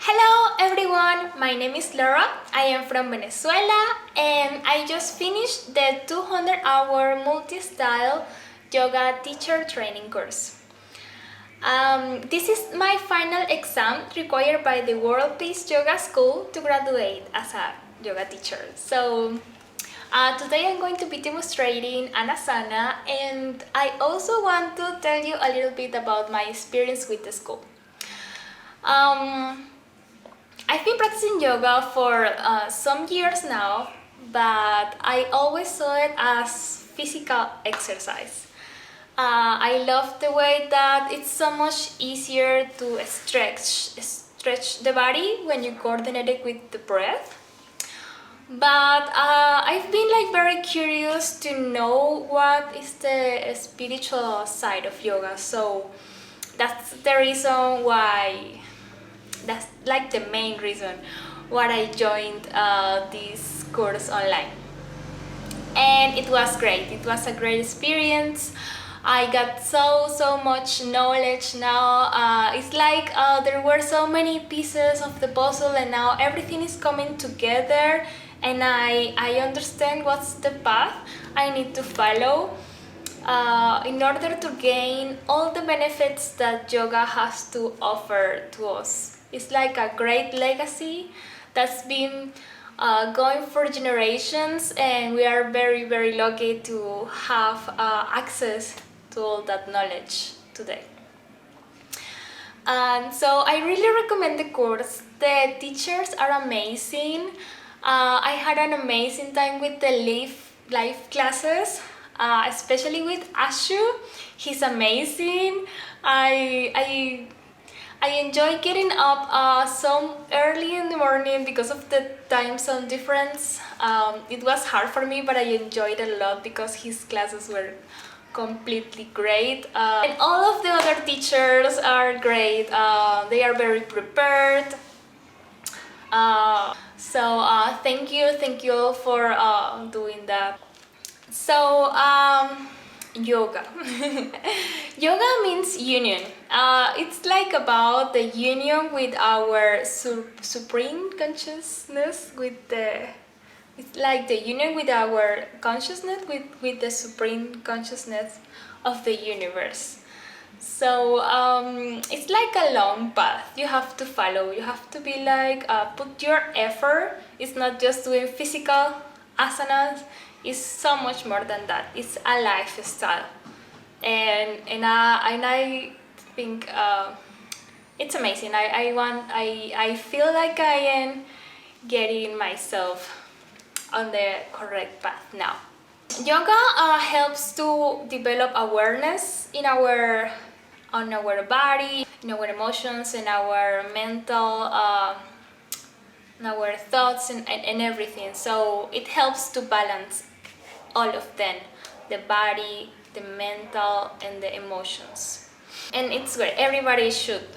Hello everyone, my name is Laura. I am from Venezuela and I just finished the 200-hour multi-style yoga teacher training course. This is my final exam required by the World Peace Yoga School to graduate as a yoga teacher. So today I'm going to be demonstrating an asana, and I also want to tell you a little bit about my experience with the school. I've been practicing yoga for some years now, but I always saw it as physical exercise. I love the way that it's so much easier to stretch the body when you coordinate it with the breath. But I've been very curious to know what is the spiritual side of yoga, so that's the reason why. That's the main reason why I joined this course online. And it was great. It was a great experience. I got so much knowledge now. It's like there were so many pieces of the puzzle, and now everything is coming together, and I understand what's the path I need to follow in order to gain all the benefits that yoga has to offer to us. It's like a great legacy that's been going for generations, and we are very lucky to have access to all that knowledge today. And so I really recommend the course. The teachers are amazing. I had an amazing time with the live classes, especially with Ashu. He's amazing. I enjoy getting up so early in the morning because of the time zone difference. It was hard for me, but I enjoyed it a lot because his classes were completely great. And all of the other teachers are great. They are very prepared. Thank you all for doing that. So, yoga. Yoga means union. It's like about the union with our supreme consciousness, it's like the union with our consciousness, with the supreme consciousness of the universe. So it's like a long path you have to follow. You have to be put your effort. It's not just doing physical asanas. It's so much more than that. It's a lifestyle, and I think it's amazing. I feel like I am getting myself on the correct path now. Yoga helps to develop awareness on our body, in our emotions, in our mental, in our thoughts, and everything. So it helps to balance all of them: the body, the mental, and the emotions. And it's great. Everybody should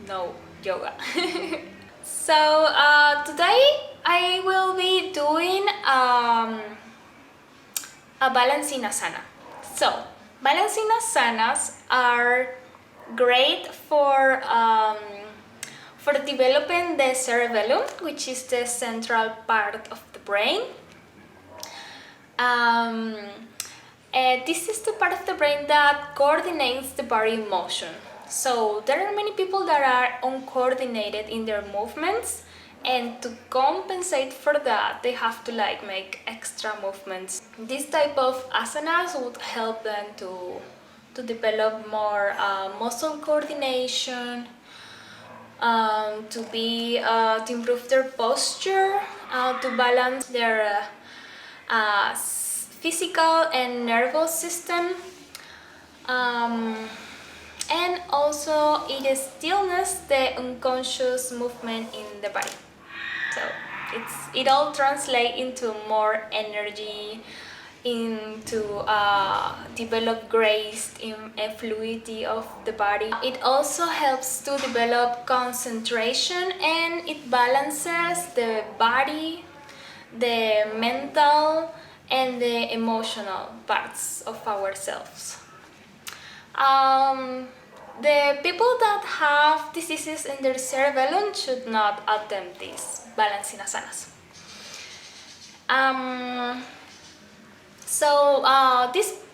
know yoga. So today I will be doing a balancing asana. So balancing asanas are great for developing the cerebellum, which is the central part of the brain. This is the part of the brain that coordinates the body motion. So there are many people that are uncoordinated in their movements, and to compensate for that, they have to make extra movements. This type of asanas would help them to develop more muscle coordination, to improve their posture, to balance their physical and nervous system, and also it is stillness, the unconscious movement in the body. So it all translates into more energy, into develop grace and fluidity of the body. It also helps to develop concentration, and it balances the body, the mental, and the emotional parts of ourselves. The people that have diseases in their cerebellum should not attempt these balancing asanas.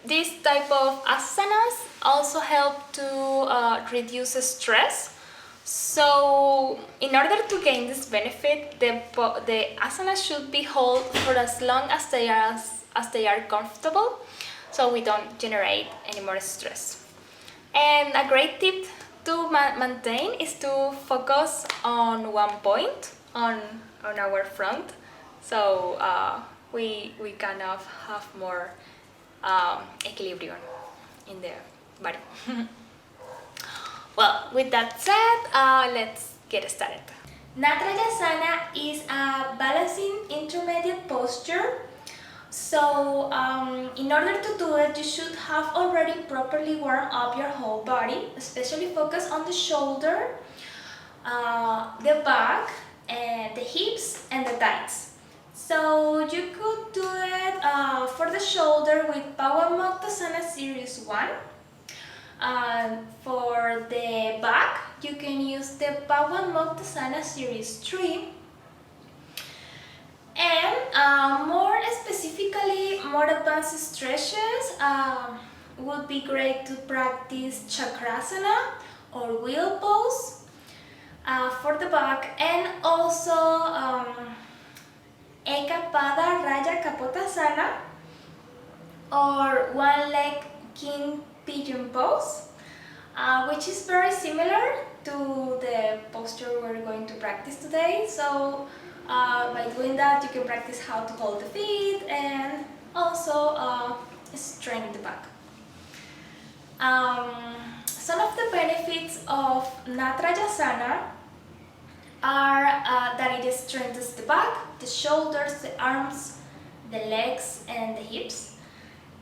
This type of asanas also help to reduce stress. So in order to gain this benefit, the asanas should be held for as long as they are comfortable, so we don't generate any more stress. And a great tip to maintain is to focus on one point on our front, so we kind of have more equilibrium in the body. Well, with that said, let's get started. Natrajasana is a balancing intermediate posture. So, in order to do it, you should have already properly warmed up your whole body, especially focus on the shoulder, the back, and the hips, and the thighs. So, you could do it for the shoulder with Pavamuktasana Series 1. For the back, you can use the Pavamuktasana Series 3. And more specifically, more advanced stretches would be great to practice Chakrasana or wheel pose for the back, and also Ekapada Raya Kapotasana or one leg king pigeon pose, which is very similar to the posture we're going to practice today. So by doing that, you can practice how to hold the feet and also straighten the back. Some of the benefits of Natrajasana are that it strengthens the back, the shoulders, the arms, the legs, and the hips.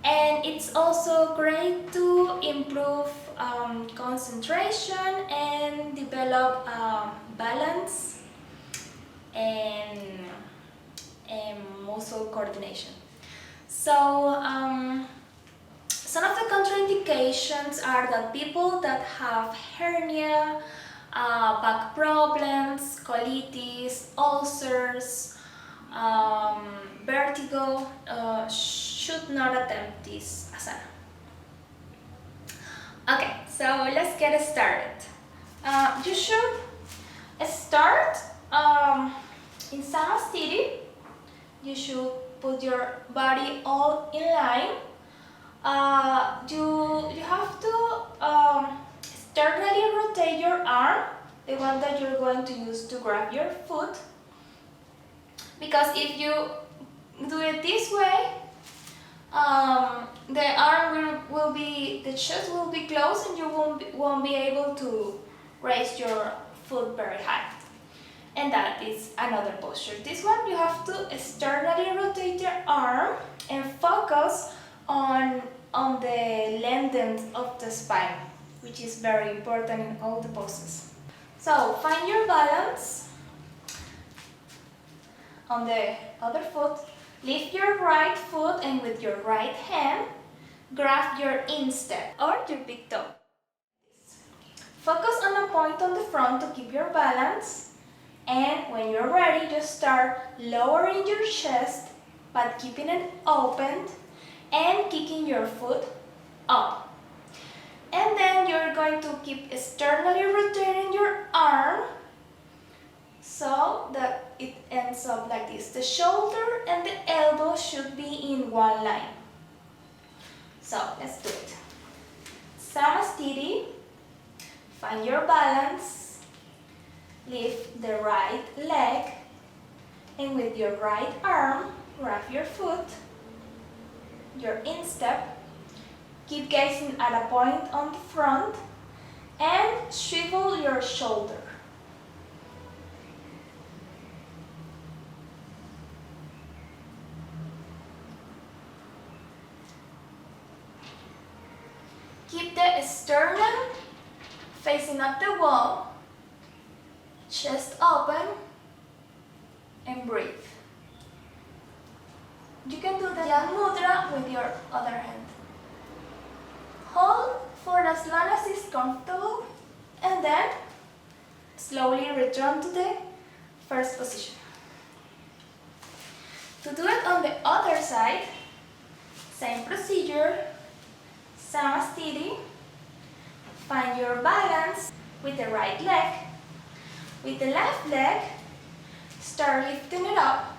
And it's also great to improve concentration and develop balance and muscle coordination. So some of the contraindications are that people that have hernia, back problems, colitis, ulcers, vertigo should not attempt this asana. Okay, so let's get started. You should start in Samasthiti. You should put your body all in line. You have to externally rotate your arm, the one that you're going to use to grab your foot. Because if you do it this way, the arm the chest will be closed and you won't be able to raise your foot very high. And that is another posture. This one, you have to externally rotate your arm and focus on the length of the spine, which is very important in all the poses. So find your balance on the other foot. Lift your right foot and with your right hand, grab your instep or your big toe. Focus on a point on the front to keep your balance. And when you're ready, just start lowering your chest but keeping it open and kicking your foot up. And then you're going to keep externally rotating your arm so that it ends up like this. The shoulder and the elbow should be in one line. So let's do it. Samasthiti. Find your balance. Lift the right leg and with your right arm, grab your foot, your instep. Keep gazing at a point on the front and swivel your shoulder. Keep the sternum facing up the wall, chest open, and breathe. You can do the Jan Mudra with your other hand. Hold for as long as it's comfortable, and then slowly return to the first position. To do it on the other side, same procedure, samastiti. Find your balance with the right leg. With the left leg, start lifting it up.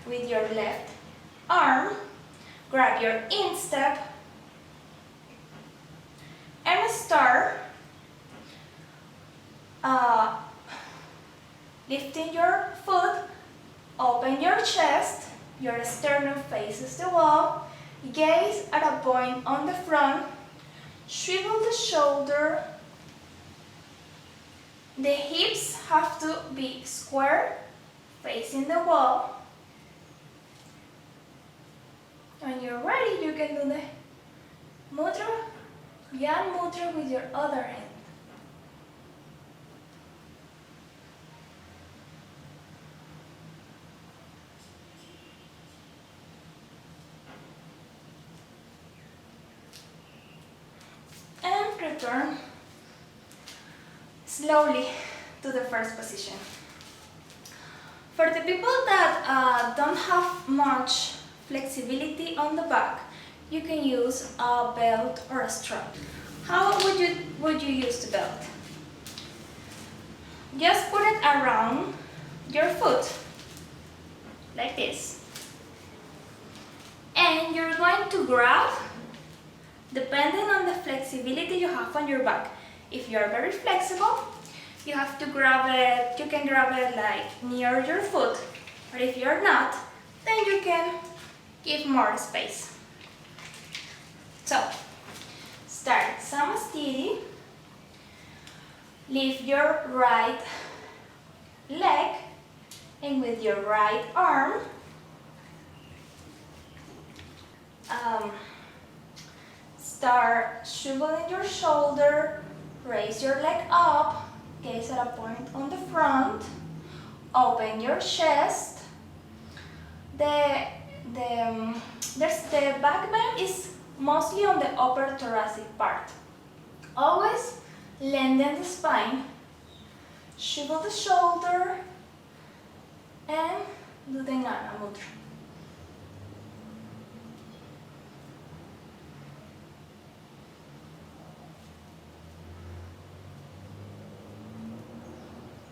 With your left arm, grab your instep and start lifting your foot, open your chest, your sternum faces the wall, gaze at a point on the front, swivel the shoulder. The hips have to be square, facing the wall. When you're ready, you can do the mudra, Yan mudra with your other hand. And return slowly to the first position. For the people that don't have much flexibility on the back, you can use a belt or a strap. How would you use the belt? Just put it around your foot, like this. And you're going to grab, depending on the flexibility you have on your back. If you're very flexible, you have to grab it, you can grab it like near your foot. But if you're not, then you can give more space. So, start samastiti. Lift your right leg and with your right arm, start swiveling your shoulder, raise your leg up, gaze at a point on the front, open your chest. The back bend is mostly on the upper thoracic part. Always lengthen the spine, swivel the shoulder, and do the Nana mudra.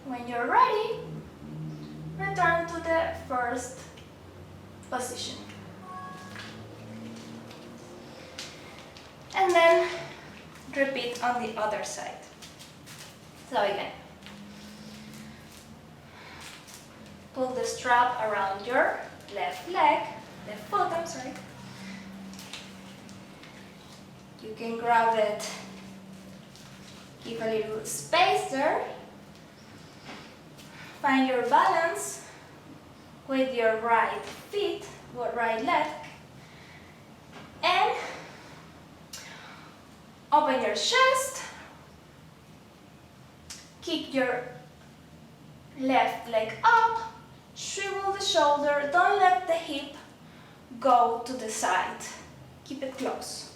When you're ready, return to the first position. And then repeat on the other side. So again, pull the strap around your left foot, I'm sorry. You can grab it, give a little space there. Find your balance with your right feet, or right leg, and open your chest, kick your left leg up, swivel the shoulder, don't let the hip go to the side, keep it close,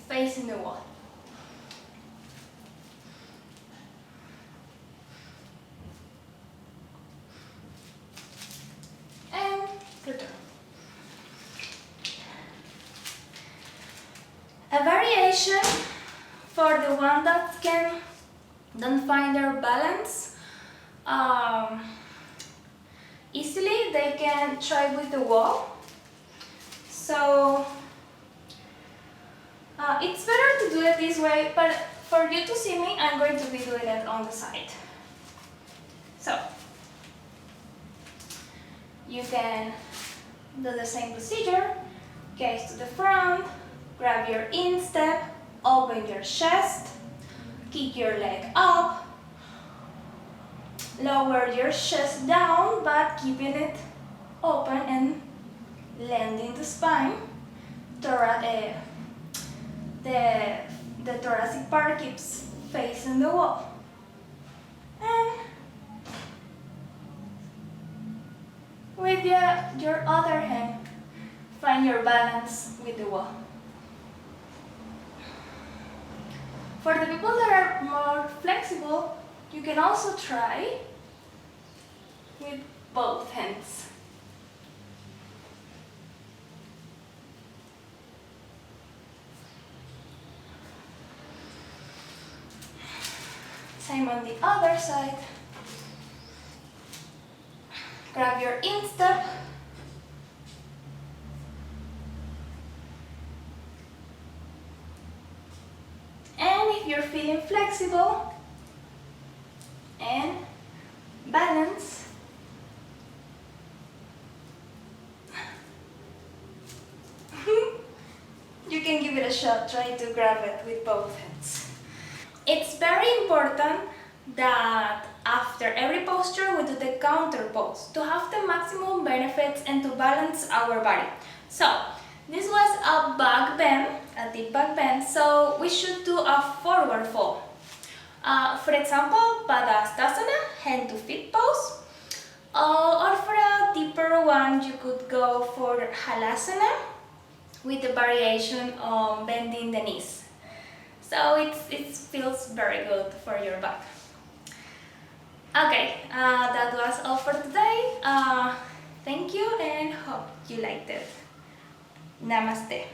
facing the wall. Return. A variation for the one that don't find their balance easily, they can try with the wall. So it's better to do it this way, but for you to see me, I'm going to be doing it on the side. So you can do the same procedure, gaze to the front, grab your instep, open your chest, kick your leg up, lower your chest down but keeping it open and lengthening the spine. The thoracic part keeps facing the wall. And with your other hand, find your balance with the wall. For the people that are more flexible, you can also try with both hands. Same on the other side. Grab your instep. And if you're feeling flexible and balance, you can give it a shot. Try to grab it with both hands. It's very important that after every posture we do the counter pose to have the maximum benefits and to balance our body. So this was a back bend, a deep back bend, so we should do a forward fold. For example, Padasana, hand to feet pose. Or for a deeper one, you could go for Halasana with the variation on bending the knees. So it feels very good for your back. Okay, that was all for today. Thank you and hope you liked it. Namaste.